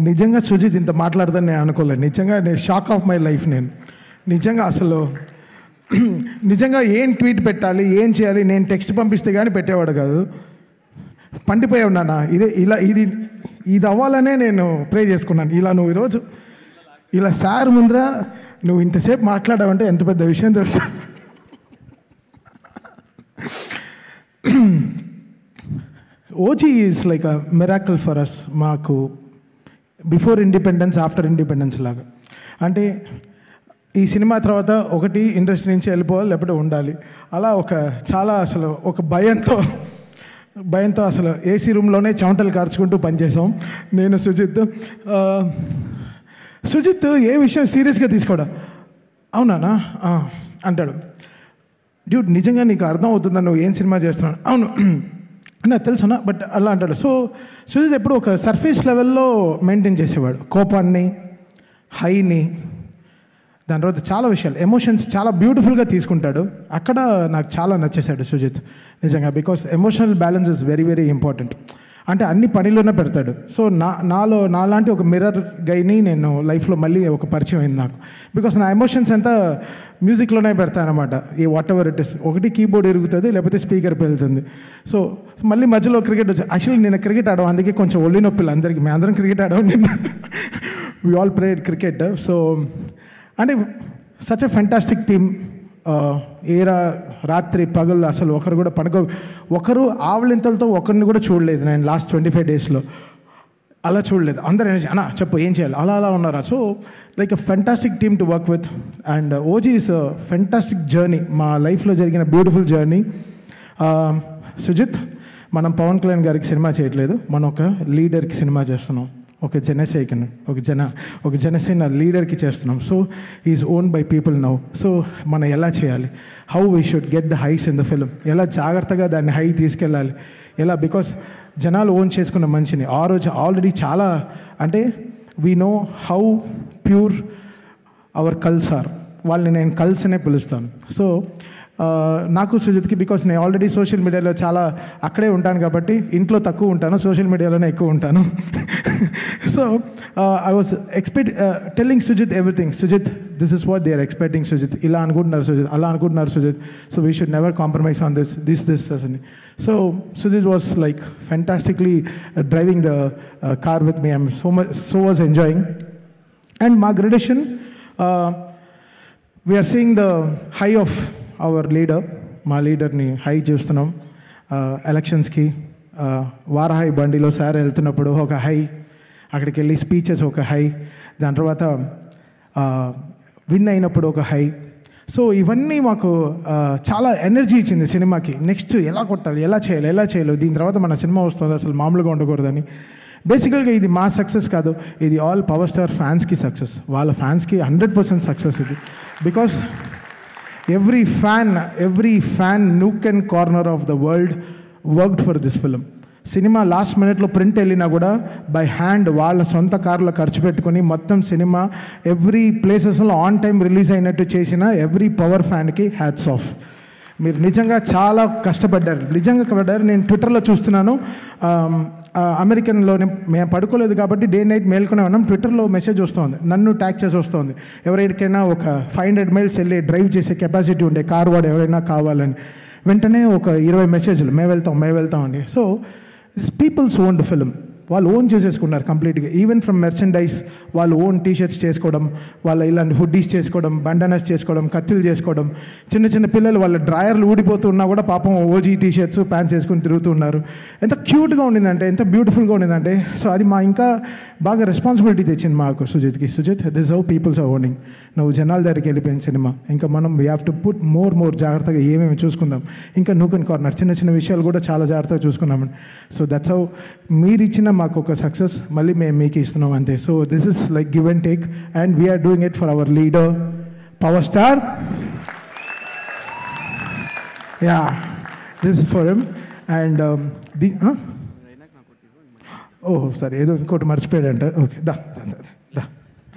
నిజంగా సుజిత్ ఇంత మాట్లాడదని నేను అనుకోలేదు. నిజంగా నేను షాక్ ఆఫ్ మై లైఫ్. నేను నిజంగా అసలు నిజంగా ఏం ట్వీట్ పెట్టాలి, ఏం చేయాలి, నేను టెక్స్ట్ పంపిస్తే కానీ పెట్టేవాడు కాదు. పండిపోయావు నాన్న, ఇది అవ్వాలనే నేను ప్రే చేసుకున్నాను. ఇలా నువ్వు ఈరోజు ఇలా సార్ ముందర నువ్వు ఇంతసేపు మాట్లాడావంటే ఎంత పెద్ద విషయం తెలుసు. OG is like a miracle for us. మాకు బిఫోర్ ఇండిపెండెన్స్, ఆఫ్టర్ ఇండిపెండెన్స్ లాగా. అంటే ఈ సినిమా తర్వాత ఒకటి ఇండస్ట్రీ నుంచి వెళ్ళిపోవాలి, లేకపోతే ఉండాలి. అలా చాలా అసలు ఒక భయంతో అసలు ఏసీ రూమ్లోనే చెమటలు కార్చుకుంటూ పనిచేసాం నేను సుజిత్ ఏ విషయం సీరియస్గా తీసుకోవడం. అవునా అంటాడు. డ్యూడ్ నిజంగా నీకు అర్థం అవుతుందా నువ్వు ఏం సినిమా చేస్తున్నావు? అవును నాకు తెలుసునా, బట్ అలా అంటాడు. సో సుజిత్ ఎప్పుడు ఒక సర్ఫేస్ లెవెల్లో మెయింటైన్ చేసేవాడు, కోపాన్ని, హైని, దాని తర్వాత చాలా విషయాలు, ఎమోషన్స్ చాలా బ్యూటిఫుల్గా తీసుకుంటాడు. అక్కడ నాకు చాలా నచ్చేశాడు సుజిత్ నిజంగా. Because emotional balance is very very important. అంటే అన్ని పనిలోనే పెడతాడు. సో నాలాంటి ఒక మిర్రర్ గైని నేను లైఫ్లో మళ్ళీ ఒక పరిచయం అయింది నాకు. బికాస్ నా ఎమోషన్స్ అంతా మ్యూజిక్లోనే పెడతాను అనమాట. ఈ వాట్ ఎవర్ ఇట్ ఇస్, ఒకటి కీబోర్డ్ ఇరుగుతుంది, లేకపోతే స్పీకర్ వెళ్తుంది. సో మళ్ళీ మధ్యలో క్రికెట్ వచ్చి, యాక్చువల్లీ నేను క్రికెట్ ఆడాం, అందుకే కొంచెం ఒళ్ళి నొప్పిలు అందరికీ. మేము అందరం క్రికెట్ ఆడాం, నిన్న we all played cricket. So అంటే సచ్ ఎ ఫెంటాస్టిక్ టీమ్. రాత్రి పగలు అసలు ఒకరు కూడా ఒకరు ఆవలింతలతో ఒకరిని కూడా చూడలేదు నేను లాస్ట్ 25 డేస్లో. అలా చూడలేదు. అందరూ అన్నా చెప్పు ఏం చేయాలి, అలా ఉన్నారా. So like a fantastic team to work with. And OG is a fantastic journey, మా లైఫ్లో జరిగిన బ్యూటిఫుల్ జర్నీ. సుజిత్, మనం పవన్ కళ్యాణ్ గారికి సినిమా చేయట్లేదు, మనం ఒక లీడర్కి సినిమా చేస్తున్నాం. ఒక జనసేన లీడర్కి చేస్తున్నాం. So is own by people now. So మనం ఎలా చేయాలి, how we should get the highs in the film, ఎలా జాగ్రత్తగా దాన్ని హై తీసుకెళ్ళాలి, ఎలా, బికాస్ జనాలు ఓన్ చేసుకున్న మనిషిని ఆ రోజు ఆల్రెడీ చాలా, అంటే we know how pure our cults are. వాళ్ళని నేను కల్స్ అనే పిలుస్తాను. సో నాకు సుజిత్కి, బికాస్ నేను ఆల్రెడీ సోషల్ మీడియాలో చాలా అక్కడే ఉంటాను కాబట్టి, ఇంట్లో తక్కువ ఉంటాను, సోషల్ మీడియాలోనే ఎక్కువ ఉంటాను. So I was telling Sujit everything. Sujit, this is what they are expecting. Sujit ఇలా అనుకుంటున్నారు, సుజిత్ అలా అనుకుంటున్నారు Sujit. So we should never compromise on this అని. So Sujit was like fantastically driving the car with me. I'm so was enjoying. And మా graduation, we're seeing the high of our leader. మా లీడర్ని high చూస్తున్నాం. ఎలక్షన్స్కి వారాహి బండిలో సార్ వెళ్తున్నప్పుడు ఒక high, అక్కడికి వెళ్ళి స్పీచెస్ ఒక హై, దాని తర్వాత విన్ అయినప్పుడు ఒక హై. సో ఇవన్నీ మాకు చాలా ఎనర్జీ ఇచ్చింది సినిమాకి. నెక్స్ట్ ఎలా కొట్టాలి, ఎలా చేయాలి, దీని తర్వాత మన సినిమా వస్తుంది, అసలు మామూలుగా ఉండకూడదని. బేసికల్గా ఇది మా సక్సెస్ కాదు, ఇది ఆల్ పవర్ స్టార్ ఫ్యాన్స్కి సక్సెస్. వాళ్ళ ఫ్యాన్స్కి 100% సక్సెస్ ఇది. Because every fan nook and corner of the world worked for this film. Cinema last మినిట్లో ప్రింట్ వెళ్ళినా కూడా బై హ్యాండ్ వాళ్ళ సొంత కార్లో ఖర్చు పెట్టుకుని మొత్తం సినిమా ఎవ్రీ ప్లేసెస్లో ఆన్ టైం రిలీజ్ అయినట్టు చేసిన ఎవ్రీ పవర్ ఫ్యాన్కి హ్యాట్స్ ఆఫ్. మీరు నిజంగా చాలా కష్టపడ్డారు. నేను ట్విట్టర్లో చూస్తున్నాను, అమెరికన్లోనే మేము పడుకోలేదు కాబట్టి డే నైట్ మేల్కొనే ఉన్నాం. ట్విట్టర్లో మెసేజ్ వస్తుంది, నన్ను ట్యాగ్ చేసి వస్తుంది, ఎవరికైనా ఒక 500 మైల్స్ వెళ్ళి డ్రైవ్ చేసే కెపాసిటీ ఉండే కార్ వాడు ఎవరైనా కావాలని. వెంటనే ఒక 20 మెసేజ్లు, మేము వెళ్తాం అండి. సో పీపుల్స్ ఓన్డ్ ఫిల్మ్, వాళ్ళు ఓన్ చేసేసుకున్నారు కంప్లీట్గా. ఈవెన్ ఫ్రమ్ మెర్చండైజ్, వాళ్ళు ఓన్ టీషర్ట్స్ చేసుకోవడం, వాళ్ళ ఇలాంటి హుడ్డీస్ చేసుకోవడం, బండనాస్ చేసుకోవడం, కత్తిలు చేసుకోవడం, చిన్న పిల్లలు వాళ్ళ డ్రాయర్లు ఊడిపోతున్నా కూడా పాపం ఓజీ టీషర్ట్స్ ప్యాంట్స్ వేసుకొని తిరుగుతున్నారు. ఎంత క్యూట్గా ఉండిందంటే, ఎంత బ్యూటిఫుల్గా ఉండిందంటే. సో అది మా ఇంకా బాగా రెస్పాన్సిబిలిటీ తెచ్చింది మాకు సుజిత్కి. Sujit, this how peoples are owning. నువ్వు జనాల దగ్గరికి వెళ్ళిపోయిన సినిమా, ఇంకా మనం we have to put more జాగ్రత్తగా ఏమేమి చూసుకుందాం. ఇంకా నూకన్ కార్నర్ చిన్న విషయాలు కూడా చాలా జాగ్రత్తగా చూసుకున్నామండి. సో దట్స్ హౌ మీరు ఇచ్చిన మాకు ఒక సక్సెస్ మళ్ళీ మేము మీకు ఇస్తున్నాం అంతే. So this is like give and take, and we're doing it for our leader power star. Yeah, this is for him. And సరే, ఏదో ఇంకోటి మర్చిపోయాడంట. ఓకే దా.